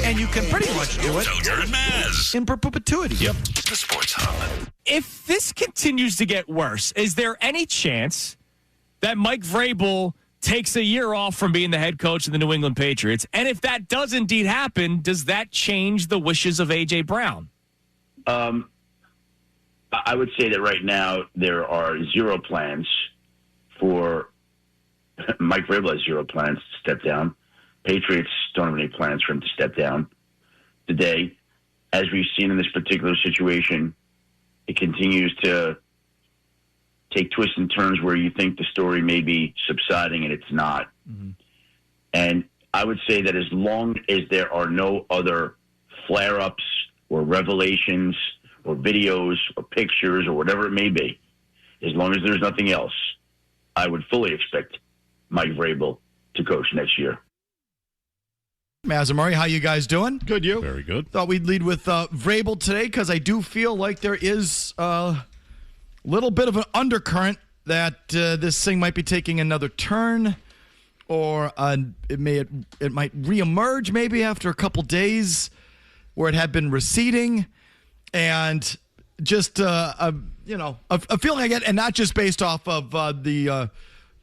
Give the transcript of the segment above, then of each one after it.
And you can pretty much do it Felger and Mazz. in perpetuity. Yep. The Sports Hub. If this continues to get worse, is there any chance that Mike Vrabel takes a year off from being the head coach of the New England Patriots? And if that does indeed happen, does that change the wishes of A.J. Brown? I would say that right now there are zero plans for Mike Vrabel has zero plans to step down. Patriots don't have any plans for him to step down today. As we've seen in this particular situation, it continues to take twists and turns where you think the story may be subsiding and it's not. Mm-hmm. And I would say that as long as there are no other flare-ups or revelations or videos or pictures or whatever it may be, as long as there's nothing else, I would fully expect Mike Vrabel to coach next year. Mazz and Murray, how you guys doing? Good, you? Very good. Thought we'd lead with Vrabel today because I do feel like there is a little bit of an undercurrent that this thing might be taking another turn, or it might reemerge maybe after a couple days where it had been receding, and just a feeling I get, and not just based off of the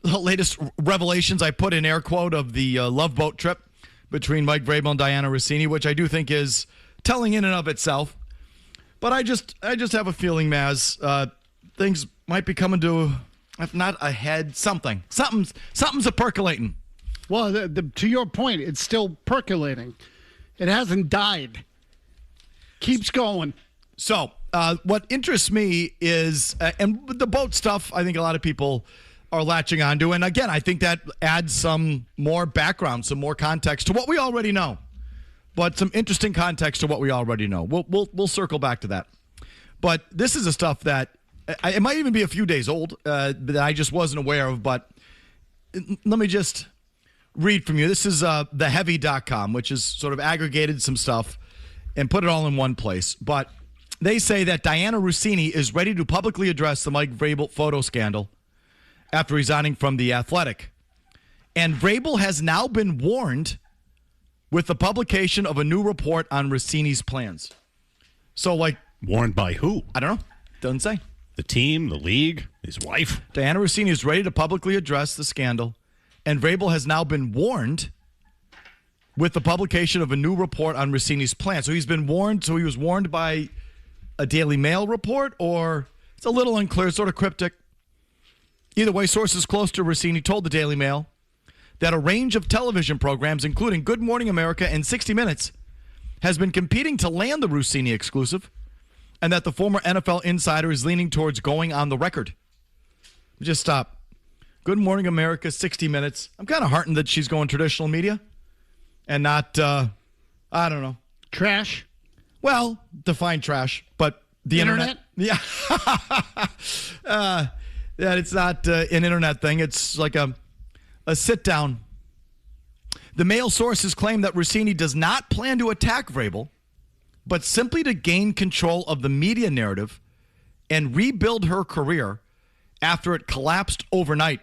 latest revelations I put in air quote of the Love Boat trip between Mike Vrabel and Dianna Russini, which I do think is telling in and of itself. But I just have a feeling, Mazz, things might be coming to, if not a head, something's a percolating. Well, to your point, it's still percolating. It hasn't died. Keeps going. So what interests me is, and the boat stuff, I think a lot of people are latching onto. And again, I think that adds some more background, some more context to what we already know. But some interesting context to what we already know. We'll circle back to that. But this is the stuff that it might even be a few days old that I just wasn't aware of. But let me just read from you. This is theheavy.com, which has sort of aggregated some stuff and put it all in one place. But they say that Dianna Russini is ready to publicly address the Mike Vrabel photo scandal after resigning from The Athletic. And Vrabel has now been warned with the publication of a new report on Russini's plans. So, warned by who? I don't know. Doesn't say. The team, the league, his wife. Dianna Russini is ready to publicly address the scandal, and Vrabel has now been warned with the publication of a new report on Russini's plans. So he's been warned. So he was warned by a Daily Mail report, or it's a little unclear, sort of cryptic. Either way, sources close to Russini told the Daily Mail that a range of television programs, including Good Morning America and 60 Minutes, has been competing to land the Russini exclusive, and that the former NFL insider is leaning towards going on the record. Just stop. Good Morning America, 60 Minutes. I'm kind of heartened that she's going traditional media and not, I don't know. Trash? Well, define trash, but the internet? Yeah. That it's not an internet thing. It's like a sit-down. The Mail sources claim that Russini does not plan to attack Vrabel, but simply to gain control of the media narrative and rebuild her career after it collapsed overnight.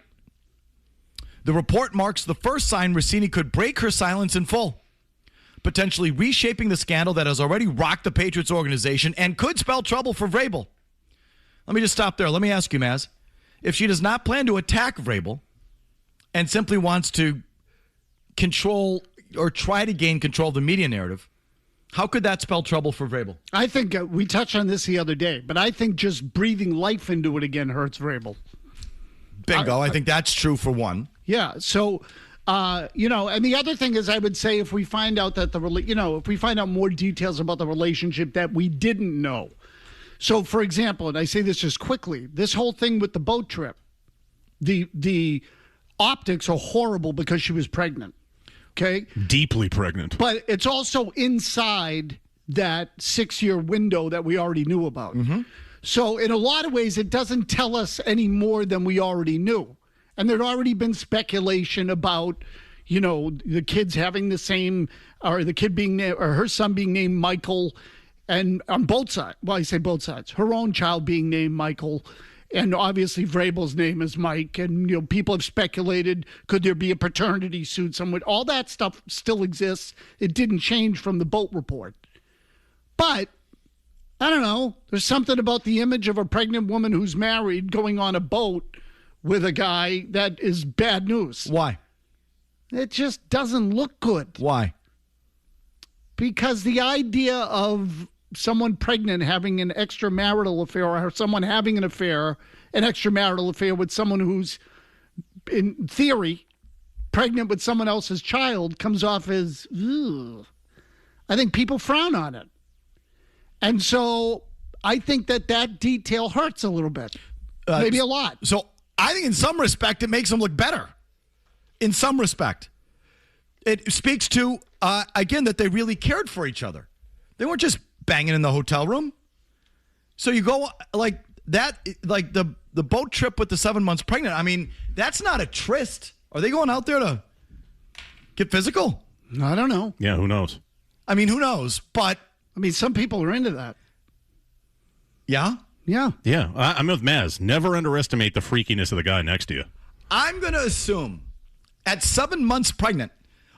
The report marks the first sign Russini could break her silence in full, potentially reshaping the scandal that has already rocked the Patriots organization and could spell trouble for Vrabel. Let me just stop there. Let me ask you, Mazz. If she does not plan to attack Vrabel and simply wants to control or try to gain control of the media narrative, how could that spell trouble for Vrabel? I think we touched on this the other day, but I think just breathing life into it again hurts Vrabel. Bingo. I think that's true for one. Yeah. So, and the other thing is, I would say if we find out that if we find out more details about the relationship that we didn't know. So, for example, and I say this just quickly, this whole thing with the boat trip, the optics are horrible because she was pregnant. Okay? Deeply pregnant. But it's also inside that 6-year window that we already knew about. Mm-hmm. So in a lot of ways, it doesn't tell us any more than we already knew. And there'd already been speculation about, the kids having the same, or the kid being, or her son being named Michael, and on both sides. Well, I say both sides. Her own child being named Michael, And obviously Vrabel's name is Mike. And, people have speculated, could there be a paternity suit somewhere? All that stuff still exists. It didn't change from the boat report. But, I don't know. There's something about the image of a pregnant woman who's married going on a boat with a guy that is bad news. Why? It just doesn't look good. Why? Because the idea of someone pregnant having an extramarital affair, or someone having an extramarital affair with someone who's, in theory, pregnant with someone else's child comes off as, ugh. I think people frown on it. And so I think that detail hurts a little bit. Maybe a lot. So I think in some respect it makes them look better. In some respect. It speaks to, again, that they really cared for each other. They weren't just banging in the hotel room. So you go like that, like the boat trip with the 7 months pregnant. I mean, that's not a tryst. Are they going out there to get physical? I don't know. Yeah, who knows? I mean, who knows? But I mean, some people are into that. yeah? Yeah. Yeah, I'm with Mazz. Never underestimate the freakiness of the guy next to you. I'm going to assume at 7 months pregnant.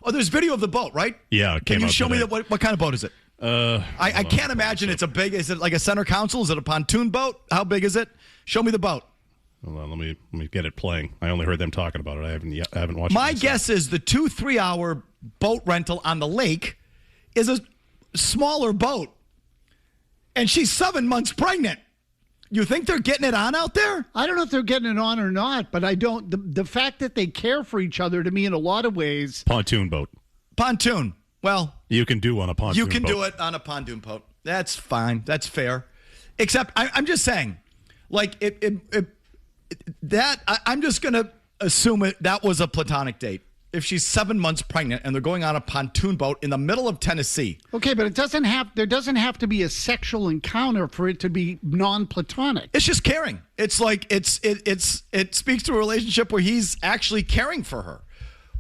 Oh, there's video of the boat, right? Yeah. It Can came you out show me today. what kind of boat is it? I can't imagine it's a big. Is it like a center console? Is it a pontoon boat? How big is it? Show me the boat. Hold on, let me get it playing. I only heard them talking about it. I haven't watched it. My myself. guess is the 2-3 hour boat rental on the lake is a smaller boat, and she's 7 months pregnant. You think they're getting it on out there? I don't know if they're getting it on or not, but I don't. The fact that they care for each other, to me, in a lot of ways. Pontoon boat. Pontoon. Well, You can do on a pontoon you can boat. do it on a pontoon boat. That's fine. That's fair. Except I'm just saying, like I'm just gonna assume that was a platonic date. If she's 7 months pregnant and they're going on a pontoon boat in the middle of Tennessee. Okay, but there doesn't have to be a sexual encounter for it to be non-platonic. It's just caring. It's like it speaks to a relationship where he's actually caring for her,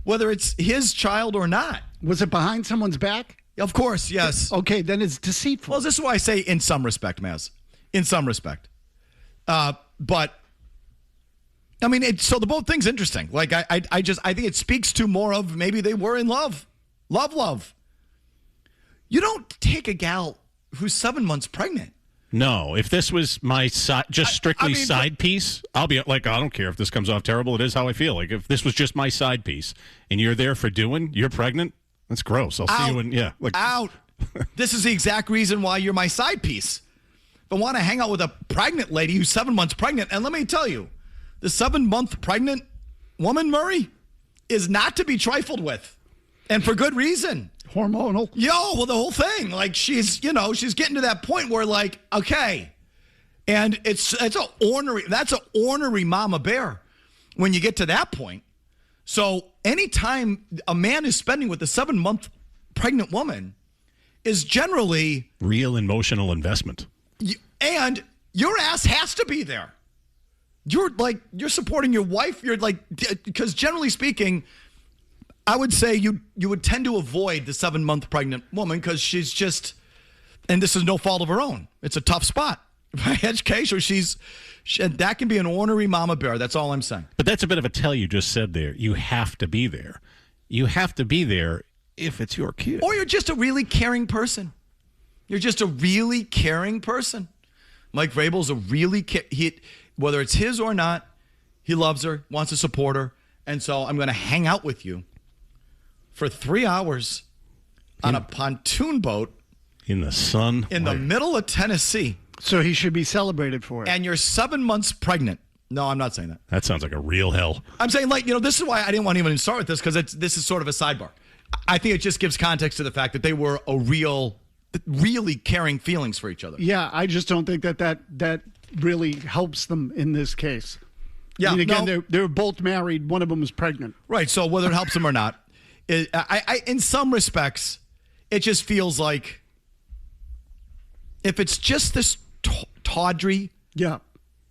whether it's his child or not. Was it behind someone's back? Of course, yes. Okay, then it's deceitful. Well, this is why I say in some respect, Mazz. In some respect. But I mean, so the boat thing's interesting. Like I think it speaks to more of maybe they were in love. Love. You don't take a gal who's 7 months pregnant. No, if this was my strictly side piece, I'll be like, I don't care if this comes off terrible. It is how I feel. Like if this was just my side piece and you're there for you're pregnant, that's gross. I'll see you in, out. This is the exact reason why you're my side piece. But want to hang out with a pregnant lady who's 7 months pregnant. And let me tell you, the 7 month pregnant woman, Murray, is not to be trifled with. And for good reason. Hormonal. Well, the whole thing. Like she's getting to that point where like, okay. And that's an ornery mama bear when you get to that point. So anytime a man is spending with a 7 month pregnant woman is generally real emotional investment. And your ass has to be there. You're supporting your wife. You're like, because generally speaking, I would say you would tend to avoid the 7 month pregnant woman because she's just, and this is no fault of her own. It's a tough spot. Okay, so that can be an ornery mama bear. That's all I'm saying. But that's a bit of a tell you just said there. You have to be there. You have to be there if it's your kid. Or you're just a really caring person. You're just a really caring person. Mike Vrabel's a really, whether it's his or not, he loves her, wants to support her. And so I'm going to hang out with you for 3 hours on a pontoon boat. In the sun. In the middle of Tennessee. So he should be celebrated for it. And you're 7 months pregnant. No, I'm not saying that. That sounds like a real hell. I'm saying, this is why I didn't want to even start with this, because this is sort of a sidebar. I think it just gives context to the fact that they were really caring feelings for each other. Yeah, I just don't think that really helps them in this case. Yeah, I mean, again, they're both married. One of them is pregnant. Right, so whether it helps them or not, in some respects, it just feels like if it's just this tawdry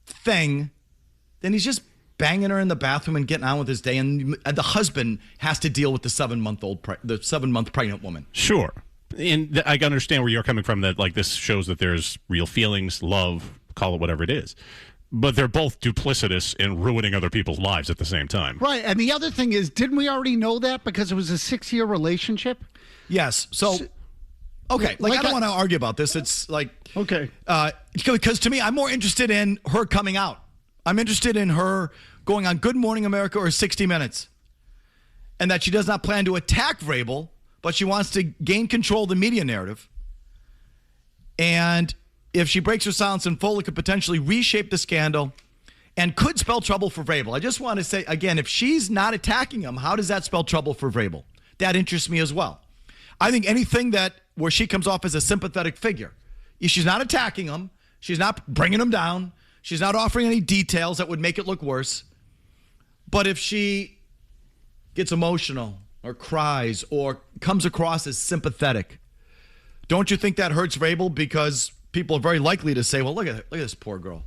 thing, then he's just banging her in the bathroom and getting on with his day, and the husband has to deal with the 7 month pregnant woman. Sure. And I understand where you're coming from, that like this shows that there's real feelings, love, call it whatever it is. but they're both duplicitous in ruining other people's lives at the same time. Right. And the other thing is, didn't we already know that because it was a 6-year relationship? Yes. So, okay. Like I don't want to argue about this. It's like, okay. Because to me, I'm more interested in her coming out. I'm interested in her going on Good Morning America or 60 Minutes. And that she does not plan to attack Vrabel, but she wants to gain control of the media narrative. And if she breaks her silence in full, it could potentially reshape the scandal and could spell trouble for Vrabel. I just want to say, again, if she's not attacking him, how does that spell trouble for Vrabel? That interests me as well. I think anything where she comes off as a sympathetic figure, if she's not attacking him, she's not bringing him down, she's not offering any details that would make it look worse. But if she gets emotional or cries or comes across as sympathetic, don't you think that hurts Vrabel? Because people are very likely to say, well, look at this poor girl.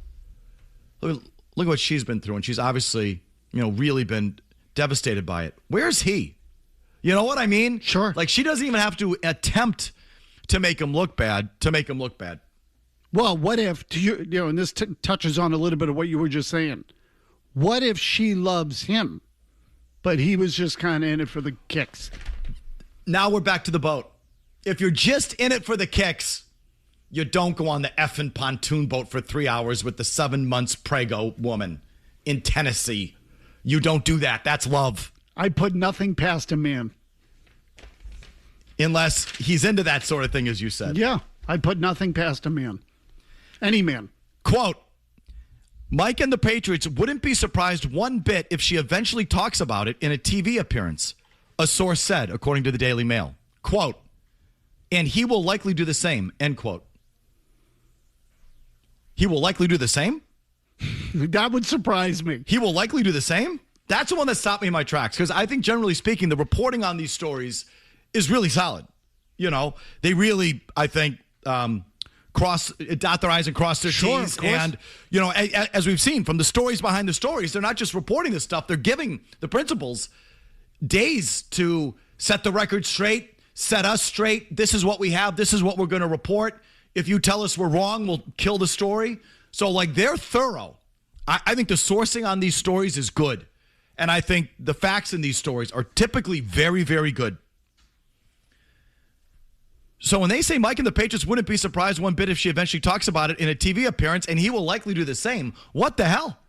Look at what she's been through. And she's obviously, really been devastated by it. Where's he? You know what I mean? Sure. Like, she doesn't even have to attempt to make him look bad, Well, what if, and this touches on a little bit of what you were just saying. What if she loves him, but he was just kind of in it for the kicks? Now we're back to the boat. If you're just in it for the kicks, you don't go on the effing pontoon boat for 3 hours with the 7 months prego woman in Tennessee. You don't do that. That's love. I put nothing past a man. Unless he's into that sort of thing, as you said. Yeah, I put nothing past a man. Any man. Quote, Mike and the Patriots wouldn't be surprised one bit if she eventually talks about it in a TV appearance, a source said, according to the Daily Mail. Quote, and he will likely do the same, end quote. He will likely do the same? That would surprise me. He will likely do the same? That's the one that stopped me in my tracks, because I think, generally speaking, the reporting on these stories is really solid. They really, I think, dot their I's and cross their T's. And, as we've seen from the stories behind the stories, they're not just reporting this stuff. They're giving the principals days to set the record straight, set us straight. This is what we have. This is what we're going to report. If you tell us we're wrong, we'll kill the story. So, they're thorough. I think the sourcing on these stories is good. And I think the facts in these stories are typically very, very good. So when they say Mike and the Patriots wouldn't be surprised one bit if she eventually talks about it in a TV appearance, and he will likely do the same, what the hell?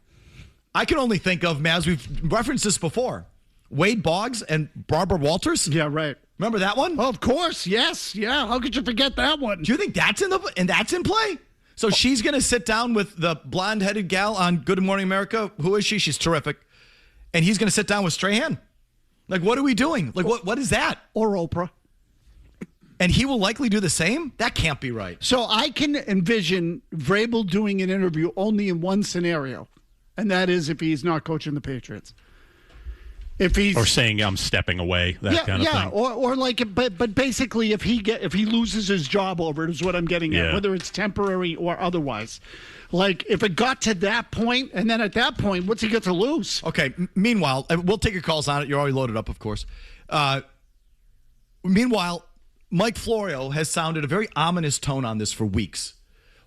I can only think of, Mazz, we've referenced this before, Wade Boggs and Barbara Walters. Yeah, right. Remember that one? Oh, of course, yes. Yeah, how could you forget that one? Do you think that's in play? So she's going to sit down with the blonde-headed gal on Good Morning America. Who is she? She's terrific. And he's going to sit down with Strahan. What are we doing? What is that? Or Oprah. And he will likely do the same? That can't be right. So I can envision Vrabel doing an interview only in one scenario, and that is if he's not coaching the Patriots. If he's or saying I'm stepping away, that kind of thing. But basically, if he loses his job over it, is what I'm getting at, whether it's temporary or otherwise. If it got to that point, and then at that point, what's he got to lose? Okay. Meanwhile, we'll take your calls on it. You're already loaded up, of course. Meanwhile, Mike Florio has sounded a very ominous tone on this for weeks.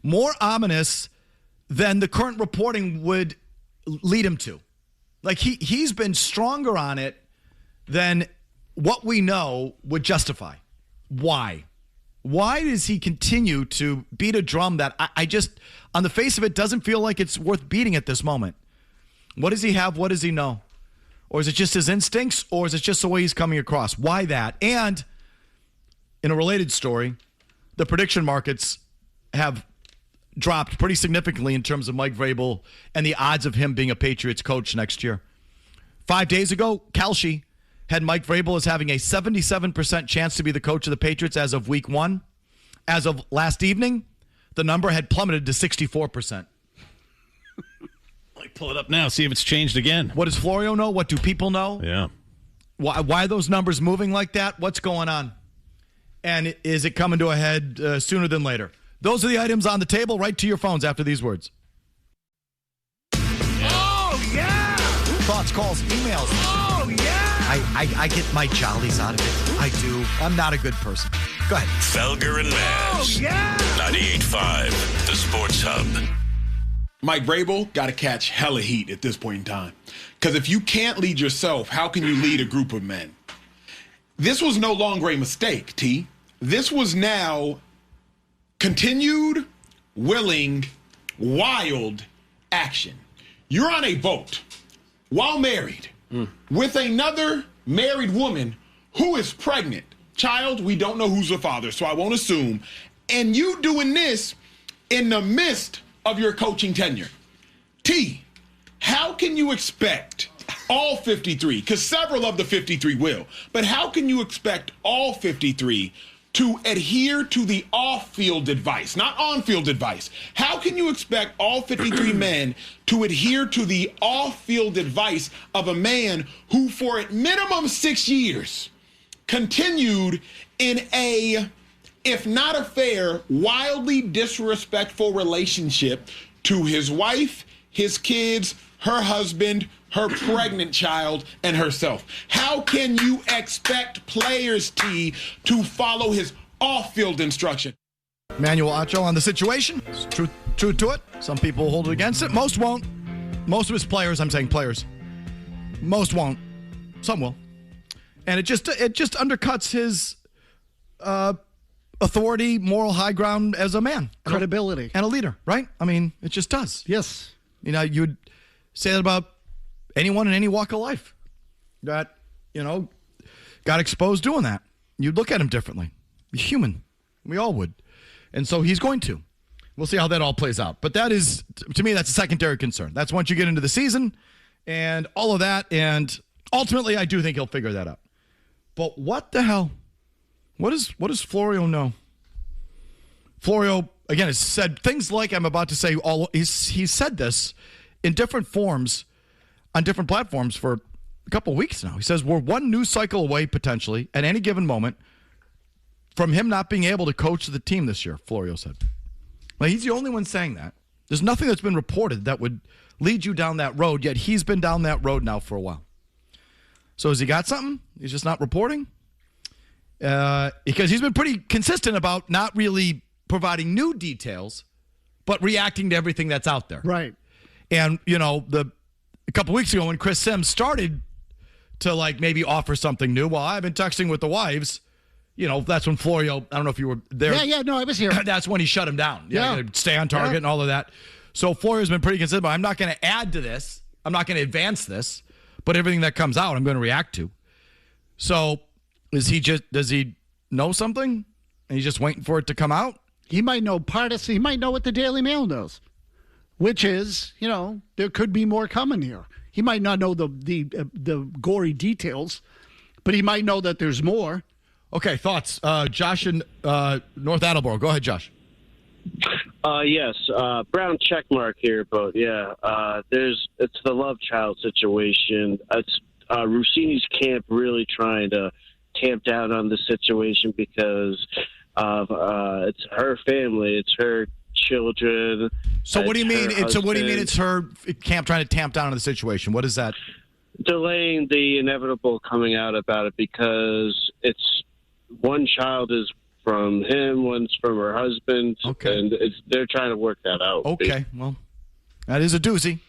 More ominous than the current reporting would lead him to. He's been stronger on it than what we know would justify. Why? Why does he continue to beat a drum that I just, on the face of it, doesn't feel like it's worth beating at this moment? What does he have? What does he know? Or is it just his instincts? Or is it just the way he's coming across? Why that? And in a related story, the prediction markets have dropped pretty significantly in terms of Mike Vrabel and the odds of him being a Patriots coach next year. 5 days ago, Kalshi had Mike Vrabel as having a 77% chance to be the coach of the Patriots as of week 1. As of last evening, the number had plummeted to 64%. Pull it up now, see if it's changed again. What does Florio know? What do people know? Yeah. Why are those numbers moving like that? What's going on? And is it coming to a head sooner than later? Those are the items on the table. Right to your phones after these words. Oh, yeah! Thoughts, calls, emails. Oh, yeah! I get my jollies out of it. I do. I'm not a good person. Go ahead. Felger and Mazz. Oh, yeah! 98.5, The Sports Hub. Mike Vrabel got to catch hella heat at this point in time. Because if you can't lead yourself, how can you lead a group of men? This was no longer a mistake, T. This was now continued, willing, wild action. You're on a boat while married with another married woman who is pregnant. Child, we don't know who's the father, so I won't assume. And you doing this in the midst of your coaching tenure. T, how can you expect all 53, because several of the 53 will, but how can you expect all 53 to adhere to the off-field advice, not on-field advice? How can you expect all 53 men to adhere to the off-field advice of a man who, for at minimum 6 years, continued in a, if not affair, wildly disrespectful relationship to his wife, his kids, her husband, her pregnant child, and herself? How can you expect players, T, to follow his off-field instruction? Manuel Acho on the situation. It's true to it. Some people hold it against it. Most won't. Most of his players, I'm saying players, most won't. Some will. And it just undercuts his authority, moral high ground as a man. Credibility. And a leader, right? I mean, it just does. Yes. You know, you'd say that about anyone in any walk of life that, you know, got exposed doing that. You'd look at him differently. He's human. We all would. And so he's going to. We'll see how that all plays out. But that is, to me, that's a secondary concern. That's once you get into the season and all of that. And ultimately, I do think he'll figure that out. But what the hell? What does Florio know? Florio, again, has said things like I'm about to say. He's said this in different forms on different platforms for a couple of weeks now. He says we're one news cycle away, potentially, at any given moment, from him not being able to coach the team this year, Florio said. Well, he's the only one saying that. There's nothing that's been reported that would lead you down that road, yet he's been down that road now for a while. So has he got something? He's just not reporting? Because he's been pretty consistent about not really providing new details, but reacting to everything that's out there. Right. And, you know, a couple weeks ago when Chris Sims started to, like, maybe offer something new, well, I've been texting with the wives. You know, that's when Florio, I don't know if you were there. Yeah, no, I was here. That's when he shut him down. Yeah. Stay on target and all of that. So Florio's been pretty consistent, but I'm not going to add to this. I'm not going to advance this. But everything that comes out, I'm going to react to. So does he know something? And he's just waiting for it to come out? He might know he might know what the Daily Mail knows, which is, you know, there could be more coming here. He might not know the gory details, but he might know that there's more. Okay, thoughts. Josh in North Attleboro. Go ahead, Josh. Yes, brown check mark here, but yeah, it's the love child situation. It's Russini's camp really trying to tamp down on the situation because of it's her family, it's her children. So what do you mean? What do you mean? It's her camp trying to tamp down on the situation? What is that? Delaying the inevitable coming out about it because it's one child is from him, one's from her husband, and they're trying to work that out. Okay, well, that is a doozy.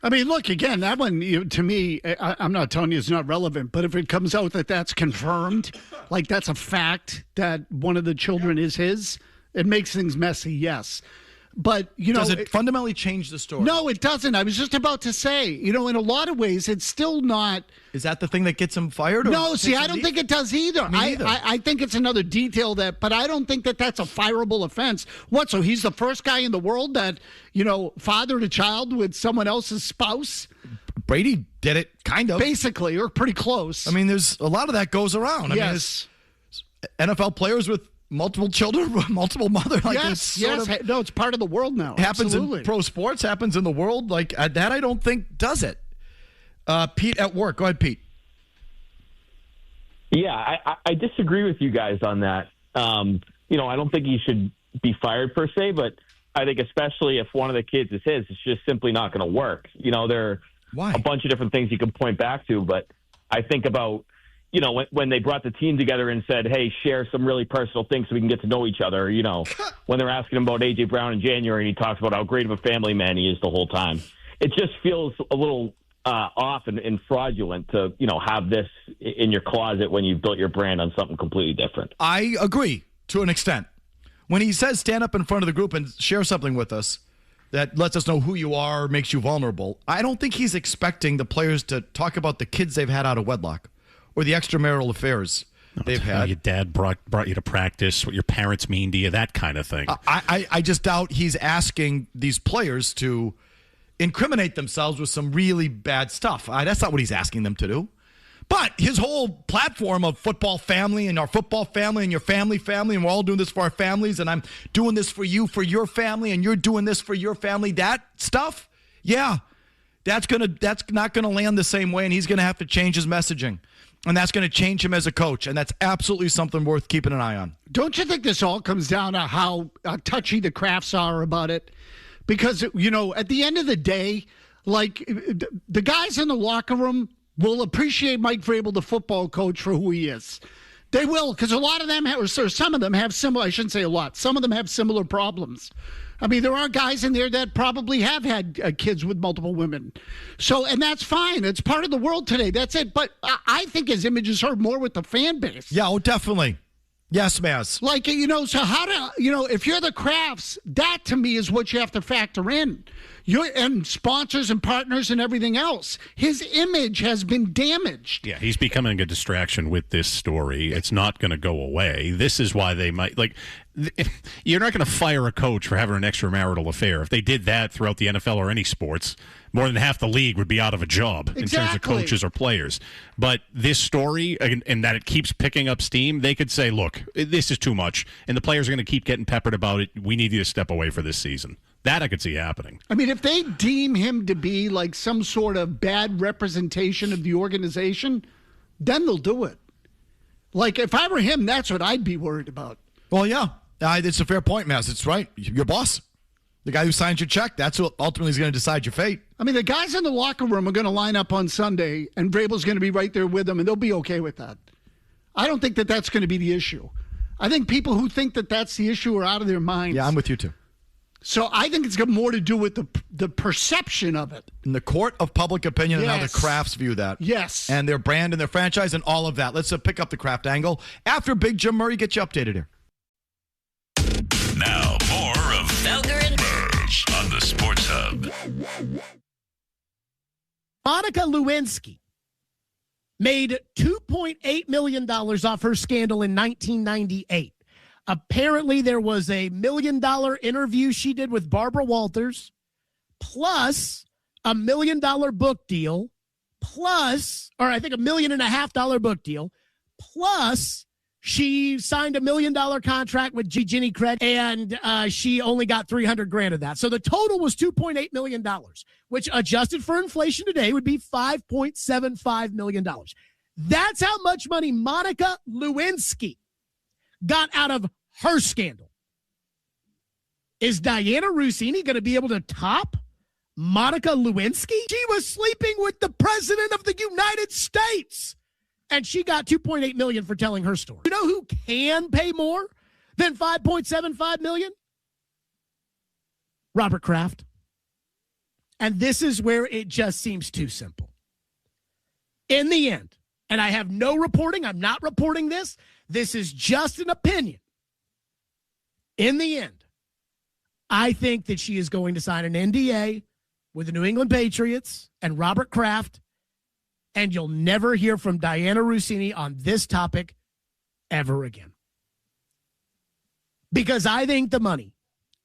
I mean, look, again, that one, to me, I'm not telling you it's not relevant, but if it comes out that that's confirmed, like that's a fact that one of the children is his, it makes things messy, yes. But, you know. Does it fundamentally change the story? No, it doesn't. I was just about to say, you know, in a lot of ways, it's still not. Is that the thing that gets him fired? No, see, I don't think it does either. I think it's another detail but I don't think that that's a fireable offense. What, so he's the first guy in the world that, you know, fathered a child with someone else's spouse? Brady did it, kind of. Basically, or pretty close. I mean, there's a lot of that goes around. I mean, NFL players with multiple children, multiple mothers. Like yes. No, it's part of the world now. Happens Absolutely. in pro sports, happens in the world. Like that, I don't think does it. Pete at work. Go ahead, Pete. Yeah, I disagree with you guys on that. You know, I don't think he should be fired per se, but I think especially if one of the kids is his, it's just simply not going to work. You know, there are a bunch of different things you can point back to, but I think about, when they brought the team together and said, hey, share some really personal things so we can get to know each other, when they're asking him about A.J. Brown in January and he talks about how great of a family man he is the whole time. It just feels a little off and fraudulent to, have this in your closet when you've built your brand on something completely different. I agree to an extent. When he says stand up in front of the group and share something with us that lets us know who you are, makes you vulnerable, I don't think he's expecting the players to talk about the kids they've had out of wedlock or the extramarital affairs they've had. Your dad brought you to practice, what your parents mean to you, that kind of thing. I just doubt he's asking these players to incriminate themselves with some really bad stuff. That's not what he's asking them to do. But his whole platform of football family and our football family and your family, and we're all doing this for our families, and I'm doing this for you, for your family, and you're doing this for your family, that stuff, yeah, that's not gonna land the same way, and he's gonna have to change his messaging. And that's going to change him as a coach, and that's absolutely something worth keeping an eye on. Don't you think this all comes down to how touchy the Crafts are about it? Because, at the end of the day, like, the guys in the locker room will appreciate Mike Vrabel, the football coach, for who he is. They will, because a lot of them, some of them have similar, I shouldn't say a lot, some of them have similar problems. I mean, there are guys in there that probably have had kids with multiple women. So, and that's fine. It's part of the world today. That's it. But I think his image is hurt more with the fan base. Yeah, oh, definitely. Yes, Mazz. Like, so how do, if you're the Crafts, that to me is what you have to factor in. And sponsors and partners and everything else. His image has been damaged. Yeah, he's becoming a distraction with this story. It's not going to go away. This is why they might, you're not going to fire a coach for having an extramarital affair. If they did that throughout the NFL or any sports, more than half the league would be out of a job in terms of coaches or players. But this story, and that it keeps picking up steam, they could say, look, this is too much, and the players are going to keep getting peppered about it. We need you to step away for this season. That I could see happening. I mean, if they deem him to be like some sort of bad representation of the organization, then they'll do it. Like, if I were him, that's what I'd be worried about. Well, yeah. It's a fair point, Mazz. It's right. Your boss, the guy who signs your check, that's what ultimately is going to decide your fate. I mean, the guys in the locker room are going to line up on Sunday, and Vrabel's going to be right there with them, and they'll be okay with that. I don't think that that's going to be the issue. I think people who think that that's the issue are out of their minds. Yeah, I'm with you, too. So I think it's got more to do with the perception of it. In the court of public opinion and how the Crafts view that. Yes. And their brand and their franchise and all of that. Let's pick up the Kraft angle after Big Jim Murray gets you updated here. Now, more of Felger and Mazz on the Sports Hub. Monica Lewinsky made $2.8 million off her scandal in 1998. Apparently, there was a $1 million interview she did with Barbara Walters, plus $1 million book deal, plus, or I think $1.5 million book deal, plus she signed $1 million contract with Ginny Cred, and she only got $300,000 of that. So the total was $2.8 million, which adjusted for inflation today would be $5.75 million. That's how much money Monica Lewinsky got out of her scandal. Is Dianna Russini going to be able to top Monica Lewinsky? She was sleeping with the president of the United States, and she got $2.8 million for telling her story. You know who can pay more than $5.75 million? Robert Kraft. And this is where it just seems too simple. In the end, and I have no reporting, I'm not reporting this. This is just an opinion. In the end, I think that she is going to sign an NDA with the New England Patriots and Robert Kraft, and you'll never hear from Dianna Russini on this topic ever again. Because I think the money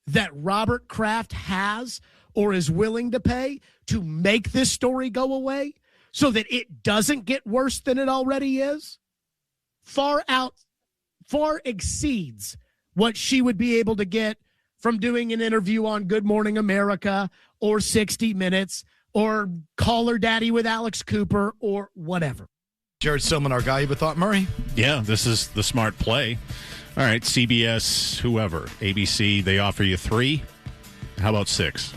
that Robert Kraft has or is willing to pay to make this story go away so that it doesn't get worse than it already is, far exceeds what she would be able to get from doing an interview on Good Morning America or 60 Minutes or Call Her Daddy with Alex Cooper or whatever. Jared Stillman, our guy. You thought, Murray? Yeah, this is the smart play. All right, CBS, whoever, ABC, they offer you 3. How about 6?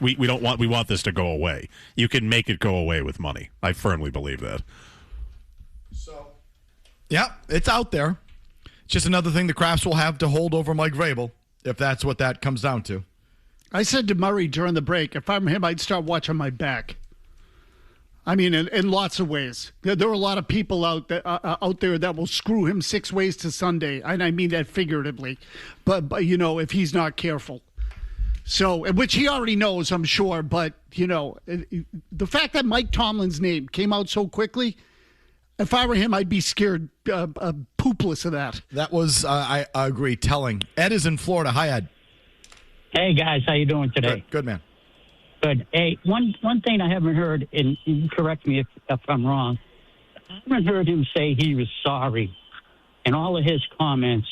we want this to go away. You can make it go away with money. I firmly believe that. So Yeah, it's out there. It's just another thing the Crafts will have to hold over Mike Vrabel, if that's what that comes down to. I said to Murray during the break, if I'm him, I'd start watching my back. I mean, in lots of ways. There are a lot of people out there that will screw him 6 ways to Sunday, and I mean that figuratively. But if he's not careful. So, which he already knows, I'm sure. But, the fact that Mike Tomlin's name came out so quickly, if I were him, I'd be scared poopless of that. That was, I agree, telling. Ed is in Florida. Hi, Ed. Hey, guys. How you doing today? Good man. Good. Hey, one thing I haven't heard, and you correct me if I'm wrong, I haven't heard him say he was sorry in all of his comments.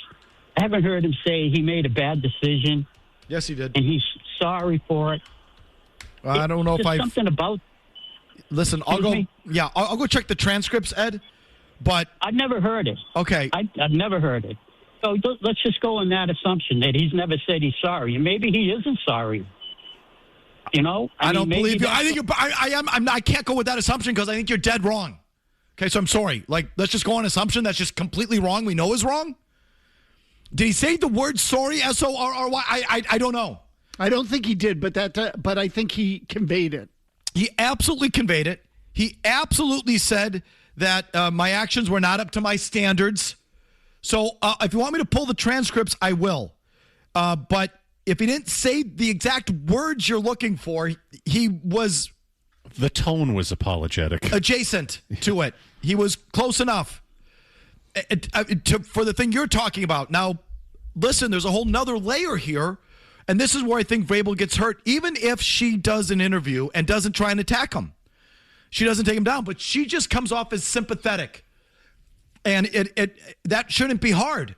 I haven't heard him say he made a bad decision. Yes, he did. And he's sorry for it. I don't know if I something about. Listen, I'll go check the transcripts, Ed. But I've never heard it. Okay, I've never heard it. So let's just go on that assumption that he's never said he's sorry, and maybe he isn't sorry. I don't believe you. I think I can't go with that assumption because I think you're dead wrong. Okay, so I'm sorry. Let's just go on assumption that's just completely wrong. We know is wrong. Did he say the word sorry? S-O-R-R-Y? I don't know. I don't think he did, but I think he conveyed it. He absolutely conveyed it. He absolutely said that my actions were not up to my standards. So if you want me to pull the transcripts, I will. But if he didn't say the exact words you're looking for, he was... The tone was apologetic. Adjacent to it. He was close enough for the thing you're talking about. Now, listen, there's a whole nother layer here, and this is where I think Vrabel gets hurt, even if she does an interview and doesn't try and attack him. She doesn't take him down, but she just comes off as sympathetic. And that shouldn't be hard,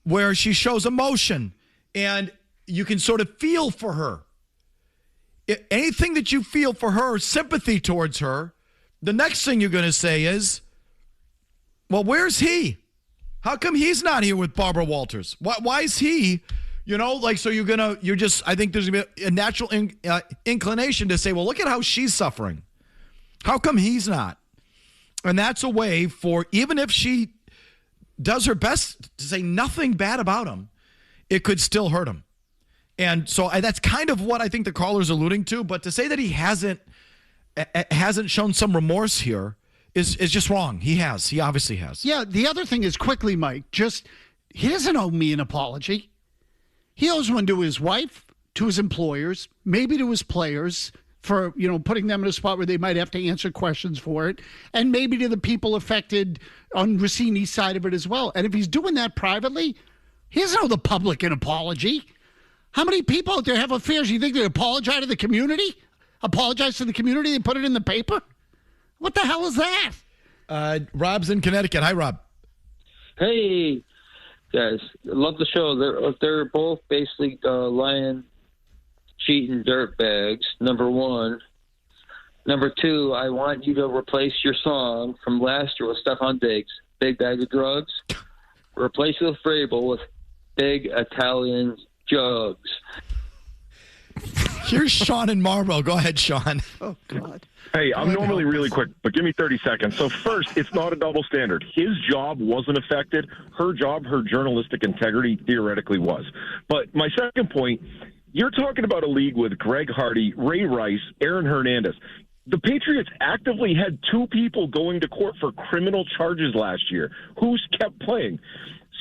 where she shows emotion, and you can sort of feel for her. Anything that you feel for her, sympathy towards her, the next thing you're going to say is, well, where's he? How come he's not here with Barbara Walters? Why is he, so I think there's going to be a natural inclination to say, well, look at how she's suffering. How come he's not? And that's a way for, even if she does her best to say nothing bad about him, it could still hurt him. And so that's kind of what I think the caller's alluding to. But to say that he hasn't shown some remorse here is just wrong. He has. He obviously has. Yeah, the other thing is, quickly, Mike, he doesn't owe me an apology. He owes one to his wife, to his employers, maybe to his players, for putting them in a spot where they might have to answer questions for it, and maybe to the people affected on Russini's side of it as well. And if he's doing that privately, he doesn't owe the public an apology. How many people out there have affairs? You think they apologize to the community? Apologize to the community and put it in the paper? What the hell is that? Rob's in Connecticut. Hi, Rob. Hey, guys. Love the show. They're both basically lying, cheating dirtbags, number one. Number two, I want you to replace your song from last year with Stefan Diggs, Big Bag of Drugs. Replace it with Vrabel with Big Italian Jugs. Here's Sean in Marlboro. Go ahead, Sean. Oh, God. Hey, I'm normally really quick, but give me 30 seconds. So first, it's not a double standard. His job wasn't affected. Her job, her journalistic integrity theoretically was. But my second point, you're talking about a league with Greg Hardy, Ray Rice, Aaron Hernandez. The Patriots actively had 2 people going to court for criminal charges last year. Who's kept playing?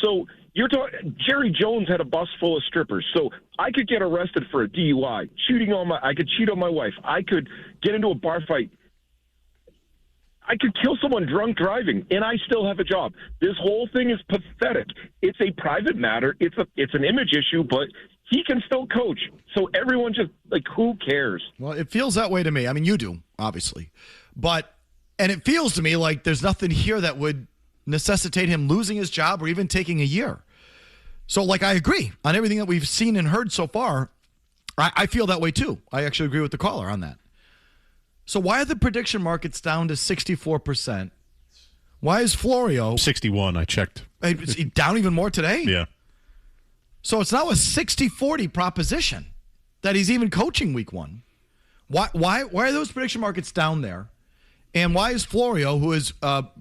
So you're talking. Jerry Jones had a bus full of strippers, so I could get arrested for a DUI, I could cheat on my wife. I could get into a bar fight. I could kill someone drunk driving, and I still have a job. This whole thing is pathetic. It's a private matter. It's an image issue, but he can still coach. So everyone just, who cares? Well, it feels that way to me. I mean, you do, obviously. And it feels to me like there's nothing here that would necessitate him losing his job or even taking a year. So, I agree on everything that we've seen and heard so far. I feel that way, too. I actually agree with the caller on that. So why are the prediction markets down to 64%? Why is Florio 61? I checked. Is he down even more today? Yeah. So it's now a 60-40 proposition that he's even coaching week 1. Why are those prediction markets down there? And why is Florio, who is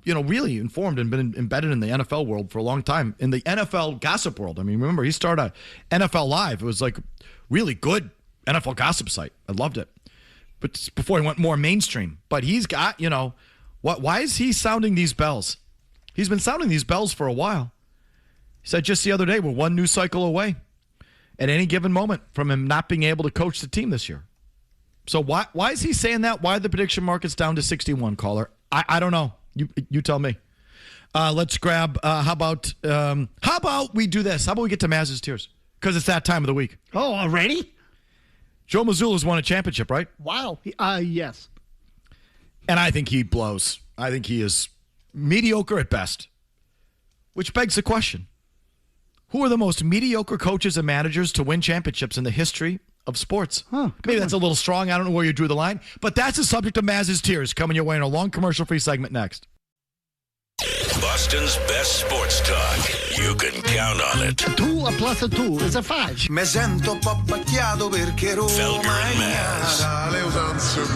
really informed and been embedded in the NFL world for a long time, in the NFL gossip world? I mean, remember, he started NFL Live. It was like really good NFL gossip site. I loved it. But before he went more mainstream. But he's got, why is he sounding these bells? He's been sounding these bells for a while. He said just the other day, we're one news cycle away at any given moment from him not being able to coach the team this year. So why is he saying that? Why are the prediction market's down to 61, caller? I don't know. You tell me. Let's grab, how about we do this? How about we get to Mazz's Tears? Because it's that time of the week. Oh, already? Joe Mazzulla's won a championship, right? Wow. Yes. And I think he blows. I think he is mediocre at best. Which begs the question. Who are the most mediocre coaches and managers to win championships in the history of sports? Maybe that's a little strong. I don't know where you drew the line. But that's the subject of Mazz's Tears coming your way in a long commercial-free segment next. Boston's best sports talk. You can count on it. 2 plus 2 is a 5. Me sento un po' pacchiato perché Roma Felger and Mazz. le usanze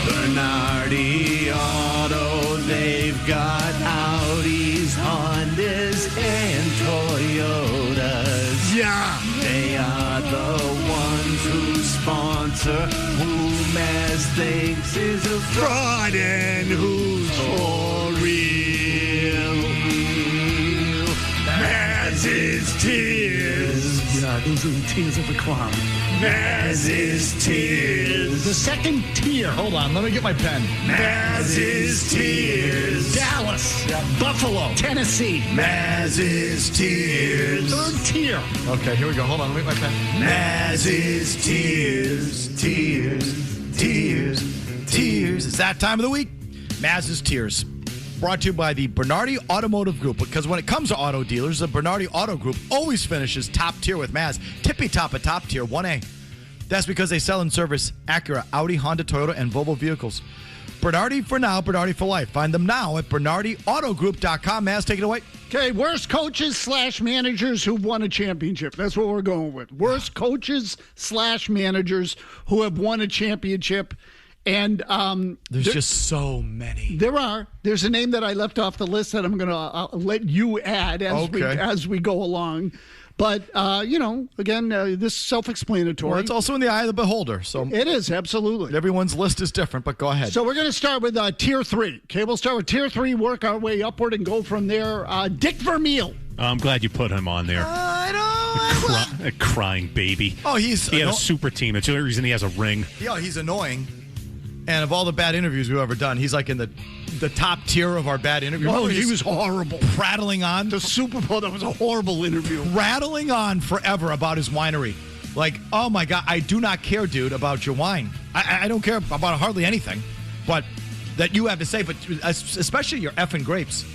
Bernardi Auto, they've got Audis, Hondas, and Toyotas. Yeah. They are the ones who sponsor who Mazz thinks is a fraud and who's for real. Mazz's Tears. Yeah, those are the tears of the clown. Mazz's Tears. The second tier. Hold on, let me get my pen. Mazz's Tears. Dallas. Buffalo. Tennessee. Mazz's Tears. Third tier. Okay, here we go. Hold on, let me get my pen. Mazz's Tears. Tears. Tears. Tears. It's that time of the week. Mazz's Tears. Brought to you by the Bernardi Automotive Group. Because when it comes to auto dealers, the Bernardi Auto Group always finishes top tier with Mazz. Tippy top of top tier, 1A. That's because they sell and service Acura, Audi, Honda, Toyota, and Volvo vehicles. Bernardi for now, Bernardi for life. Find them now at BernardiAutogroup.com. Mazz, take it away. Okay, worst coaches / managers who've won a championship. That's what we're going with. Worst coaches / managers who have won a championship. And there's just so many. There's a name that I left off the list that I'm going to let you add as we go along. But again, this is self-explanatory. Well, it's also in the eye of the beholder. So it is, absolutely. Everyone's list is different, but go ahead. So we're going to start with Tier 3. Okay, we'll start with Tier 3, work our way upward, and go from there. Dick Vermeil. I'm glad you put him on there. I know. A crying baby. Oh, he had a super team. That's the only reason he has a ring. Yeah, he's annoying. And of all the bad interviews we've ever done, he's like in the top tier of our bad interviews. Oh, he was horrible. Prattling on. The Super Bowl, that was a horrible interview. Rattling on forever about his winery. Like, oh my God, I do not care, dude, about your wine. I don't care about hardly anything, but that you have to say, but especially your effing grapes.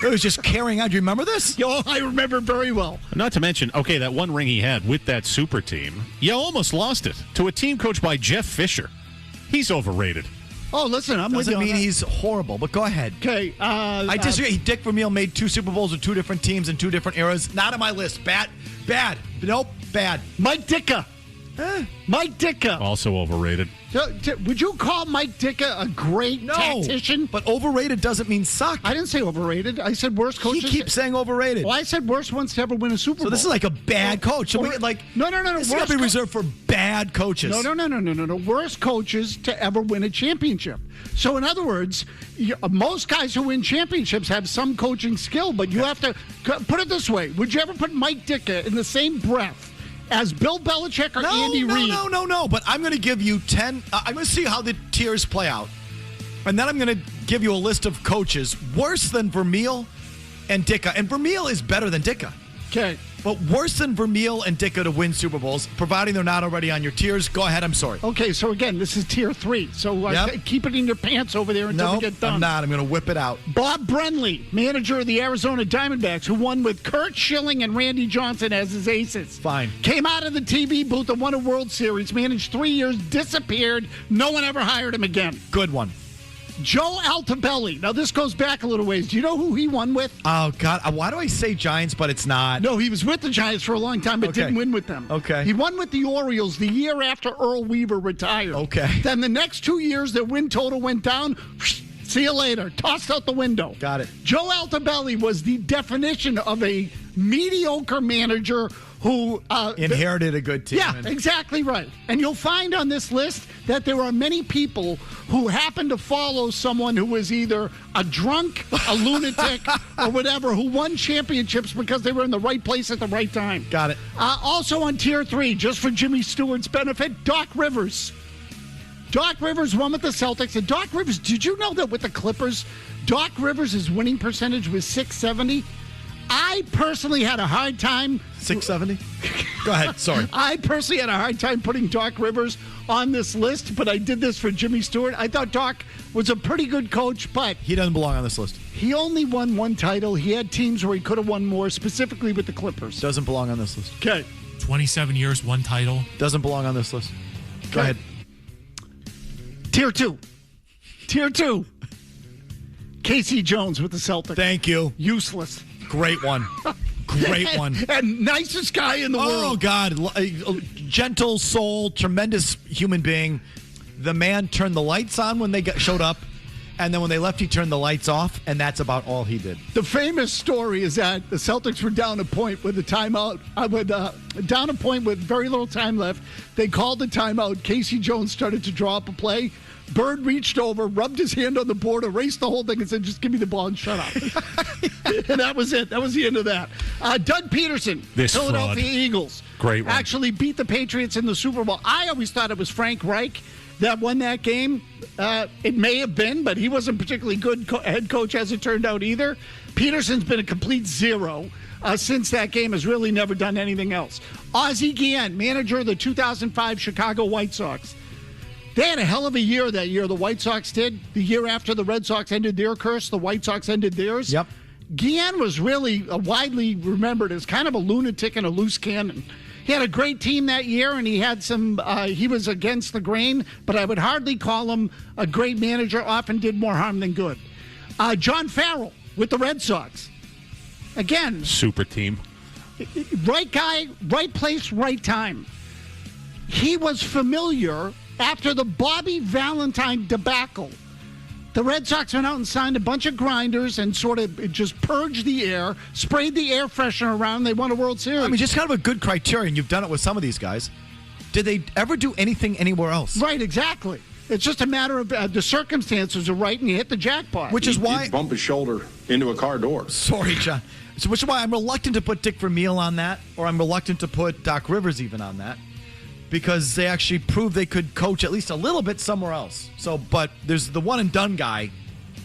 It was just carrying on. Do you remember this? Oh, I remember very well. Not to mention, okay, that one ring he had with that super team, you almost lost it to a team coached by Jeff Fisher. He's overrated. Oh, listen, I'm with you. Doesn't mean he's horrible, but go ahead. Okay. I disagree. Dick Vermeil made 2 Super Bowls with 2 different teams in 2 different eras. Not on my list. Bad. Nope, bad. Mike Ditka. Mike Ditka. Also overrated. Would you call Mike Ditka a great tactician? But overrated doesn't mean suck. I didn't say overrated. I said worst coaches. He keeps saying overrated. Well, I said worst ones to ever win a Super Bowl. So this is like a bad coach. No. This is going to be reserved for bad coaches. No. Worst coaches to ever win a championship. So in other words, most guys who win championships have some coaching skill, but you have to put it this way. Would you ever put Mike Ditka in the same breath as Bill Belichick or Andy Reid? No. But I'm going to give you 10. I'm going to see how the tiers play out. And then I'm going to give you a list of coaches worse than Vermeil and Ditka. And Vermeil is better than Ditka. Okay. But worse than Vermeil and Ditka to win Super Bowls, providing they're not already on your tiers. Go ahead. I'm sorry. Okay, so again, this is Tier 3. So keep it in your pants over there until we get done. I'm not. I'm going to whip it out. Bob Brenly, manager of the Arizona Diamondbacks, who won with Kurt Schilling and Randy Johnson as his aces. Fine. Came out of the TV booth and won a World Series, managed 3 years, disappeared. No one ever hired him again. Good one. Joe Altobelli. Now, this goes back a little ways. Do you know who he won with? Oh, God. Why do I say Giants, but it's not? No, he was with the Giants for a long time, but didn't win with them. Okay. He won with the Orioles the year after Earl Weaver retired. Okay. Then the next 2 years, their win total went down. See you later. Tossed out the window. Got it. Joe Altobelli was the definition of a mediocre manager who inherited a good team. Yeah, exactly right. And you'll find on this list that there are many people who happen to follow someone who was either a drunk, a lunatic, or whatever, who won championships because they were in the right place at the right time. Got it. Also on Tier 3, just for Jimmy Stewart's benefit, Doc Rivers. Doc Rivers won with the Celtics. And Doc Rivers, did you know that with the Clippers, Doc Rivers' winning percentage was .670? I personally had a hard time. 670? Go ahead. Sorry. I personally had a hard time putting Doc Rivers on this list, but I did this for Jimmy Stewart. I thought Doc was a pretty good coach, but he doesn't belong on this list. He only won one title. He had teams where he could have won more, specifically with the Clippers. Doesn't belong on this list. Okay. 27 years, one title. Doesn't belong on this list. Go ahead. Tier 2. Tier 2. Casey Jones with the Celtics. Thank you. Useless. Great one. Great one. And nicest guy in the world. Oh, God. Gentle soul, tremendous human being. The man turned the lights on when they showed up, and then when they left, he turned the lights off, and that's about all he did. The famous story is that the Celtics were down a point with a timeout. Down a point with very little time left. They called the timeout. Casey Jones started to draw up a play. Bird reached over, rubbed his hand on the board, erased the whole thing, and said, just give me the ball and shut up. And that was it. That was the end of that. Doug Peterson, Philadelphia Eagles. Great one. Actually beat the Patriots in the Super Bowl. I always thought it was Frank Reich that won that game. It may have been, but he wasn't particularly good head coach as it turned out either. Peterson's been a complete zero since that game, has really never done anything else. Ozzie Guillen, manager of the 2005 Chicago White Sox. They had a hell of a year that year, the White Sox did. The year after the Red Sox ended their curse, the White Sox ended theirs. Yep. Guillen was really widely remembered as kind of a lunatic and a loose cannon. He had a great team that year, and he had some. He was against the grain, but I would hardly call him a great manager. Often did more harm than good. John Farrell with the Red Sox. Again, super team. Right guy, right place, right time. He was familiar after the Bobby Valentine debacle. The Red Sox went out and signed a bunch of grinders and sort of just purged the air, sprayed the air freshener around, and they won a World Series. I mean, just kind of a good criterion. You've done it with some of these guys. Did they ever do anything anywhere else? Right, exactly. It's just a matter of the circumstances are right and you hit the jackpot. Which is why... He'd bump his shoulder into a car door. Sorry, John. So which is why I'm reluctant to put Dick Vermeil on that, or I'm reluctant to put Doc Rivers even on that, because they actually proved they could coach at least a little bit somewhere else. So, but there's the one and done guy.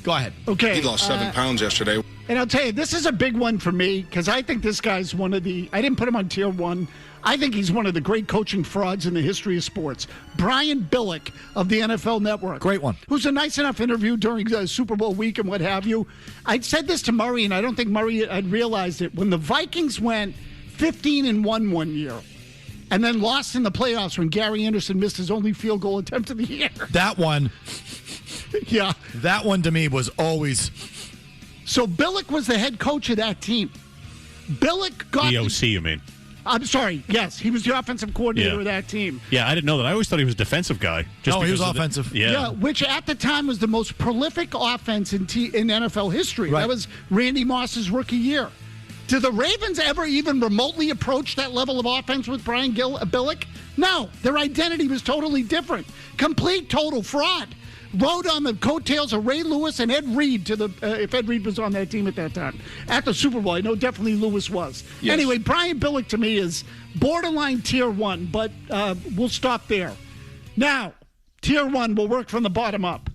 Go ahead. Okay. He lost 7 pounds yesterday. And I'll tell you, this is a big one for me because I think this guy's one of the... I didn't put him on tier 1. I think he's one of the great coaching frauds in the history of sports. Brian Billick of the NFL Network. Great one. Who's a nice enough interview during Super Bowl week and what have you. I said this to Murray, and I don't think Murray had realized it. When the Vikings went 15-1 one year, and then lost in the playoffs when Gary Anderson missed his only field goal attempt of the year. That one. Yeah. That one to me was always... So Billick was the head coach of that team. Billick got... The OC, you mean? I'm sorry. Yes, he was the offensive coordinator of that team. Yeah, I didn't know that. I always thought he was a defensive guy. No, he was offensive. Yeah, which at the time was the most prolific offense in NFL history. Right. That was Randy Moss's rookie year. Did the Ravens ever even remotely approach that level of offense with Brian Billick? No, their identity was totally different. Complete, total fraud. Rode on the coattails of Ray Lewis and Ed Reed if Ed Reed was on that team at that time. At the Super Bowl, I know definitely Lewis was. Yes. Anyway, Brian Billick to me is borderline tier 1, but we'll stop there. Now, tier 1 will work from the bottom up.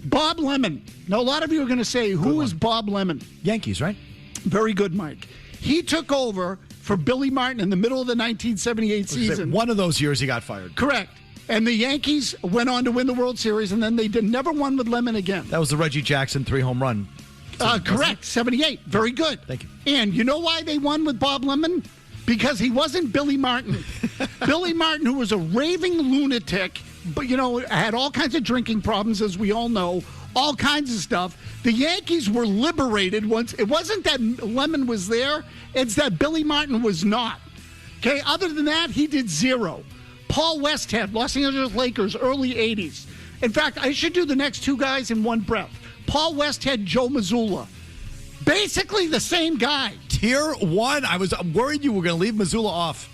Bob Lemon. Now, a lot of you are going to say, who is Bob Lemon? Yankees, right? Very good, Mike. He took over for Billy Martin in the middle of the 1978 season. One of those years he got fired. Correct. And the Yankees went on to win the World Series, and then they never won with Lemon again. That was the Reggie Jackson 3-home run. Correct, 78. Very good. Thank you. And you know why they won with Bob Lemon? Because he wasn't Billy Martin. Billy Martin, who was a raving lunatic, but had all kinds of drinking problems, as we all know, all kinds of stuff. The Yankees were liberated once. It wasn't that Lemon was there, it's that Billy Martin was not. Okay, other than that, he did zero. Paul Westhead, Los Angeles Lakers, early 80s. In fact, I should do the next two guys in one breath. Paul Westhead, Joe Mazzulla. Basically the same guy. Tier 1. I was worried you were going to leave Mazzulla off.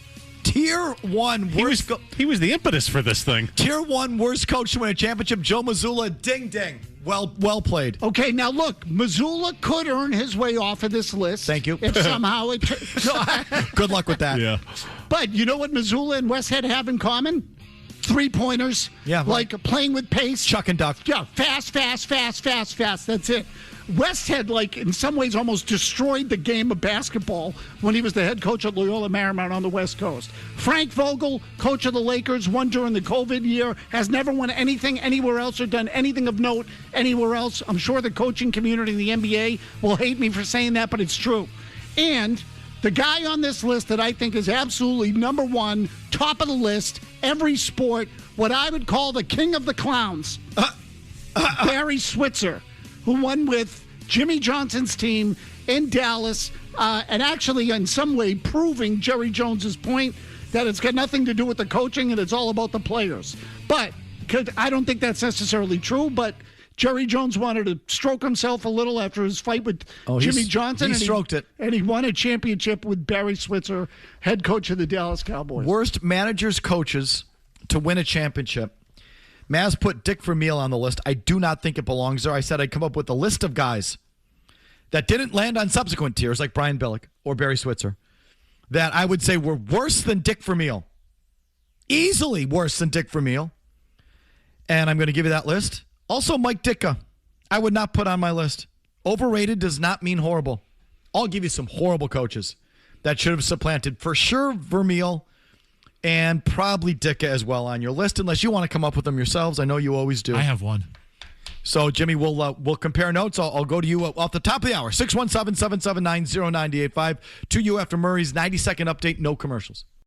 Tier 1 worst. He was the impetus for this thing. Tier 1 worst coach to win a championship. Joe Mazzulla. Ding ding. Well played. Okay, now look, Mazzulla could earn his way off of this list. Thank you. If somehow it. Good luck with that. Yeah. But you know what Mazzulla and Westhead have in common? 3-pointers. Yeah. Like playing with pace. Chuck and duck. Yeah, fast. That's it. Westhead, in some ways, almost destroyed the game of basketball when he was the head coach at Loyola Marymount on the West Coast. Frank Vogel, coach of the Lakers, won during the COVID year, has never won anything anywhere else or done anything of note anywhere else. I'm sure the coaching community in the NBA will hate me for saying that, but it's true. And the guy on this list that I think is absolutely number one, top of the list, every sport, what I would call the king of the clowns, Barry Switzer, who won with Jimmy Johnson's team in Dallas, and actually in some way proving Jerry Jones's point that it's got nothing to do with the coaching and it's all about the players. But I don't think that's necessarily true, but Jerry Jones wanted to stroke himself a little after his fight with Jimmy Johnson. He stroked it. And he won a championship with Barry Switzer, head coach of the Dallas Cowboys. Worst managers, coaches to win a championship. Mazz put Dick Vermeil on the list. I do not think it belongs there. I said I'd come up with a list of guys that didn't land on subsequent tiers like Brian Billick or Barry Switzer that I would say were worse than Dick Vermeil. Easily worse than Dick Vermeil. And I'm going to give you that list. Also, Mike Ditka, I would not put on my list. Overrated does not mean horrible. I'll give you some horrible coaches that should have supplanted for sure Vermeil and probably Ditka as well on your list, unless you want to come up with them yourselves. I know you always do. I have one. So, Jimmy, we'll compare notes. I'll go to you off the top of the hour. 617-779-0985 to you after Murray's 90-second update. No commercials.